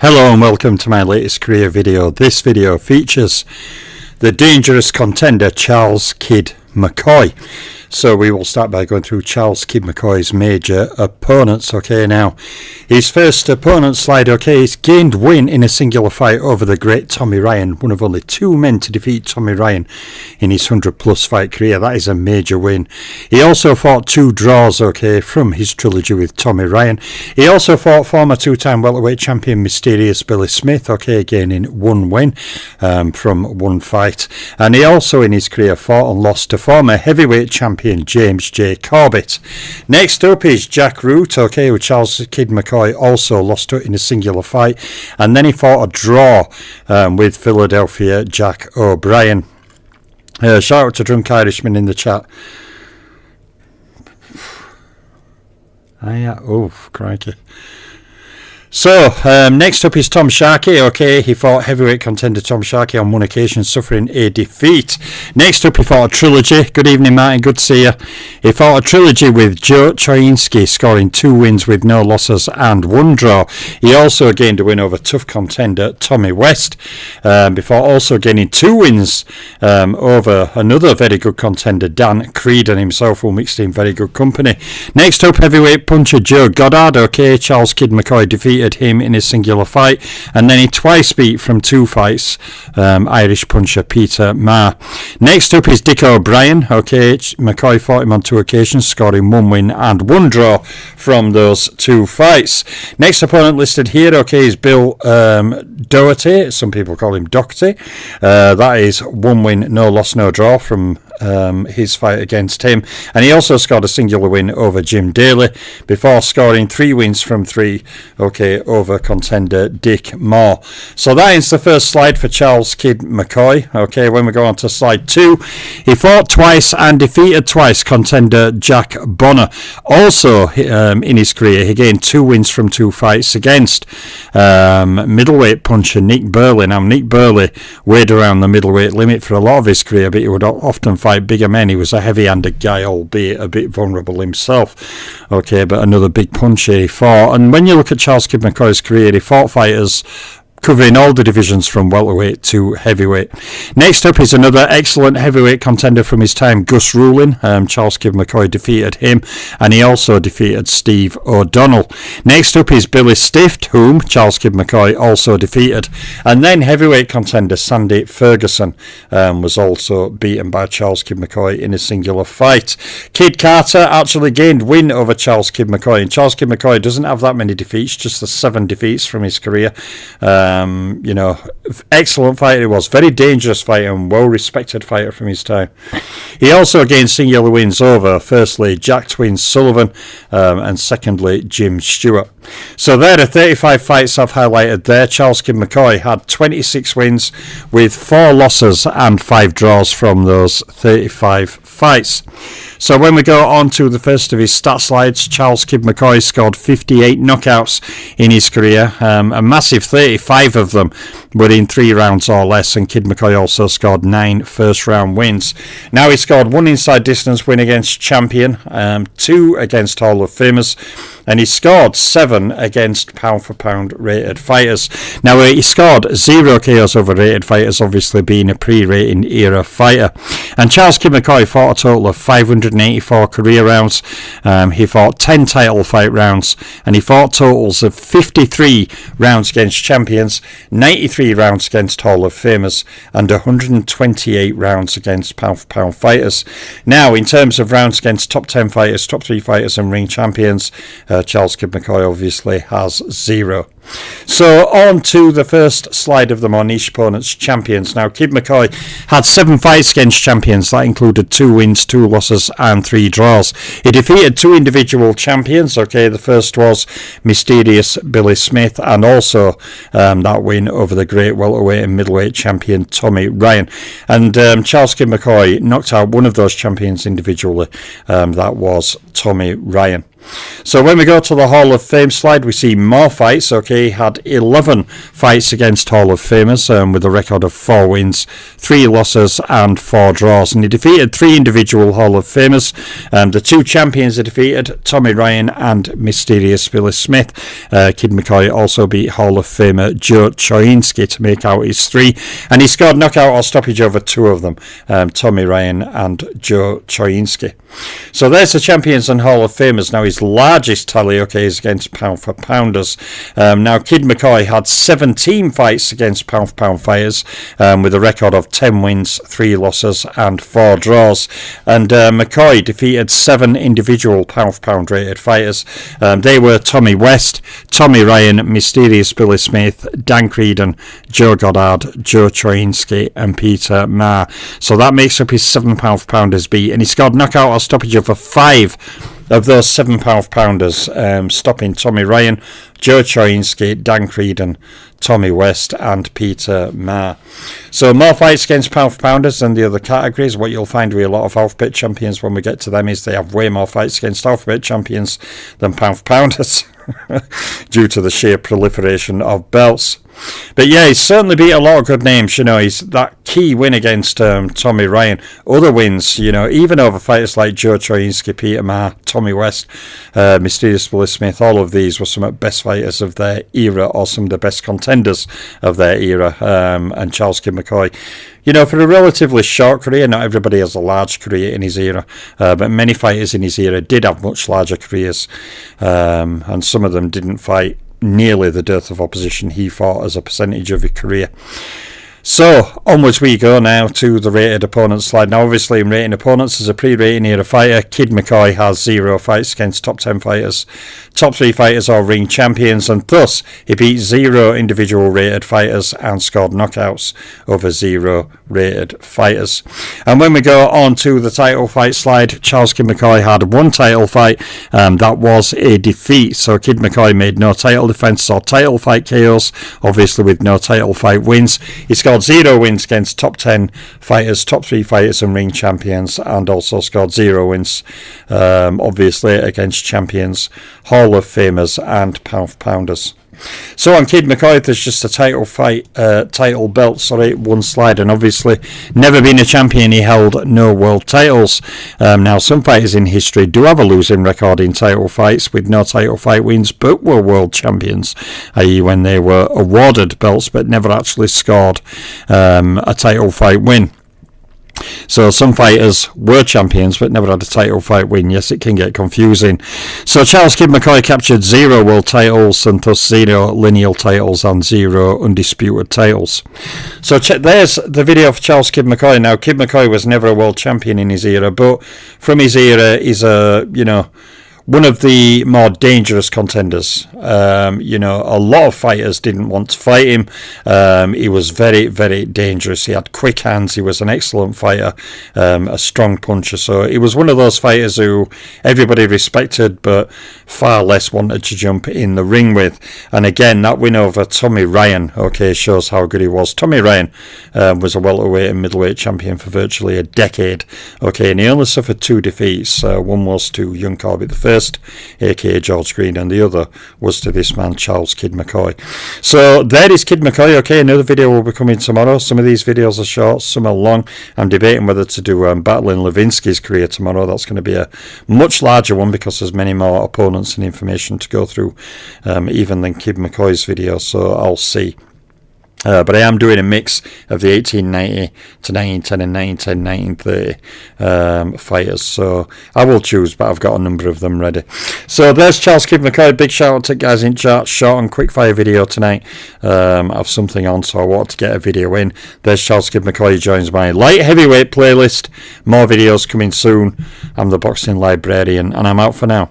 Hello and welcome to my latest career video. This video features the dangerous contender Charles Kid Mccoy. So we will start by going through Charles Kid Mccoy's major opponents. Okay, now his first opponent slide. Okay, he's gained win in a singular fight over the great Tommy Ryan, one of only two men to defeat Tommy Ryan in his 100+ fight career. That is a major win. He also fought two draws, okay, from his trilogy with Tommy Ryan. He also fought former two-time welterweight champion Mysterious Billy Smith, okay, gaining one win from one fight. And he also in his career fought and lost to former heavyweight champion James J. Corbett. Next up is Jack Root, okay, who Charles Kid Mccoy also lost to in a singular fight, and then he fought a draw with Philadelphia Jack O'Brien. Shout out to Drunk Irishman in the chat. Oh, crikey. So, next up is Tom Sharkey, okay, he fought heavyweight contender Tom Sharkey on one occasion, suffering a defeat. Next up he fought a trilogy. Good evening Martin, good to see you. He fought a trilogy with Joe Choyinski, scoring 2 wins with no losses and 1 draw. He also gained a win over tough contender Tommy West, before also gaining 2 wins over another very good contender Dan Creedon himself, who mixed in very good company. Next up, heavyweight puncher Joe Goddard, okay, Charles Kid Mccoy defeated him in a singular fight, and then he twice beat from 2 fights Irish puncher Peter Marr. Next up is Dick O'Brien, okay, Mccoy fought him on 2 occasions, scoring 1 win and 1 draw from those 2 fights. Next opponent listed here, okay, is Bill Doherty, some people call him Doherty. That is 1 win, no loss, no draw from his fight against him, and he also scored a singular win over Jim Daly before scoring 3 wins from 3, okay, over contender Dick Moore. So that is the first slide for Charles Kid Mccoy. Okay, when we go on to slide 2, he fought twice and defeated twice contender Jack Bonner. Also in his career he gained 2 wins from 2 fights against middleweight puncher Nick Burley. Now Nick Burley weighed around the middleweight limit for a lot of his career, but he would often fight bigger men. He was a heavy-handed guy, albeit a bit vulnerable himself. Okay, but another big puncher he fought. And when you look at Charles Kid McCoy's career, he fought fighters covering all the divisions from welterweight to heavyweight. Next up is another excellent heavyweight contender from his time, Gus Rulin. Charles Kid McCoy defeated him, and he also defeated Steve O'Donnell. Next up is Billy Stift, whom Charles Kid McCoy also defeated. And then heavyweight contender Sandy Ferguson was also beaten by Charles Kid McCoy in a singular fight. Kid Carter actually gained win over Charles Kid McCoy, and Charles Kid McCoy doesn't have that many defeats, just the 7 defeats from his career. You know, excellent fighter he was, very dangerous fighter and well respected fighter from his time. He also gained singular wins over firstly Jack Twin Sullivan and secondly Jim Stewart. So there are 35 fights I've highlighted there. Charles Kid McCoy had 26 wins with 4 losses and 5 draws from those 35 fights. So when we go on to the first of his stat slides, Charles Kid McCoy scored 58 knockouts in his career. A massive 35 of them were in 3 rounds or less, and Kid McCoy also scored 9 first-round wins. Now he scored 1 inside distance win against champion, 2 against Hall of Famers, and he scored 7 against pound-for-pound rated fighters. Now he scored 0 KOs over rated fighters, obviously being a pre-rating era fighter. And Charles Kid McCoy fought a total of 584 career rounds. He fought 10 title fight rounds, and he fought totals of 53 rounds against champions, 93 rounds against Hall of Famers, and 128 rounds against pound-for-pound fighters. Now, in terms of rounds against top 10 fighters, top 3 fighters, and ring champions, Charles Kid McCoy obviously has 0. So on to the first slide of them on each opponent's champions. Now Kid McCoy had 7 fights against champions. That included 2 wins, 2 losses and 3 draws. He defeated 2 individual champions. Okay, the first was Mysterious Billy Smith, and also that win over the great welterweight and middleweight champion Tommy Ryan. And Charles Kid McCoy knocked out one of those champions individually. That was Tommy Ryan. So when we go to the Hall of Fame slide, we see more fights. Okay, he had 11 fights against Hall of Famers with a record of 4 wins, 3 losses and 4 draws. And he defeated 3 individual Hall of Famers. The 2 champions he defeated, Tommy Ryan and Mysterious Billy Smith. Kid McCoy also beat Hall of Famer Joe Choinski to make out his 3. And he scored knockout or stoppage over 2 of them, Tommy Ryan and Joe Choinski. So there's the champions and Hall of Famers. Now his largest tally, okay, is against pound for pounders. Now Kid McCoy had 17 fights against pound for pound fighters with a record of 10 wins, 3 losses and 4 draws. And McCoy defeated 7 individual pound for pound rated fighters. They were Tommy West, Tommy Ryan, Mysterious Billy Smith, Dan Creedon, Joe Goddard, Joe Choinski and Peter Ma. So that makes up his 7 pound for pounders beat, and he scored knockout or stoppage over 5 of those 7 pound for pounders, stopping Tommy Ryan, Joe Choinski, Dan Creedon, Tommy West and Peter Ma. So more fights against pound for pounders than the other categories. What you'll find with a lot of alphabet champions when we get to them is they have way more fights against alphabet champions than pound for pounders due to the sheer proliferation of belts. But yeah, he's certainly beat a lot of good names. You know, he's that key win against Tommy Ryan. Other wins, you know, even over fighters like Joe Choinski, Peter Ma, Tommy West, Mysterious Billy Smith. All of these were some of the best fighters of their era, or some of the best contenders of their era. And Charles Kid McCoy, you know, for a relatively short career, not everybody has a large career in his era, but many fighters in his era did have much larger careers, and some of them didn't fight nearly the dearth of opposition he fought as a percentage of his career. So, onwards we go now to the rated opponents slide. Now, obviously, in rating opponents, as a pre-rating era fighter, Kid McCoy has 0 fights against top 10 fighters. Top 3 fighters are ring champions, and thus, he beat 0 individual rated fighters and scored knockouts over 0 rated fighters. And when we go on to the title fight slide, Charles Kid McCoy had 1 title fight, that was a defeat. So, Kid McCoy made no title defense or title fight KOs, obviously with no title fight wins. He scored 0 wins against top 10 fighters, top 3 fighters and ring champions, and also scored 0 wins, obviously, against champions, Hall of Famers and pound for pounders. So on Kid McCoy, there's just a title belt, 1 slide, and obviously never been a champion. He held no world titles. Now, some fighters in history do have a losing record in title fights with no title fight wins, but were world champions, i.e. when they were awarded belts but never actually scored a title fight win. So some fighters were champions but never had a title fight win. Yes, it can get confusing. So Charles Kid McCoy captured 0 world titles and thus 0 lineal titles and 0 undisputed titles. So there's the video for Charles Kid McCoy. Now, Kid McCoy was never a world champion in his era, but from his era is one of the more dangerous contenders. A lot of fighters didn't want to fight him. He was very, very dangerous. He had quick hands. He was an excellent fighter, a strong puncher. So he was one of those fighters who everybody respected, but far less wanted to jump in the ring with. And again, that win over Tommy Ryan, shows how good he was. Tommy Ryan was a welterweight and middleweight champion for virtually a decade. And he only suffered 2 defeats. One was to young Corbett I, aka George Green, and the other was to this man, Charles Kid McCoy. So there is Kid McCoy. Another video will be coming tomorrow. Some of these videos are short, some are long. I'm debating whether to do battling Levinsky's career tomorrow. That's going to be a much larger one because there's many more opponents and information to go through, even than Kid McCoy's video, so I'll see. But I am doing a mix of the 1890 to 1910 and 1910, 1930 fighters. So I will choose, but I've got a number of them ready. So there's Charles Kid McCoy. Big shout out to guys in chat. Short and quick fire video tonight. I have something on, so I wanted to get a video in. There's Charles Kid McCoy. He joins my light heavyweight playlist. More videos coming soon. I'm the Boxing Librarian, and I'm out for now.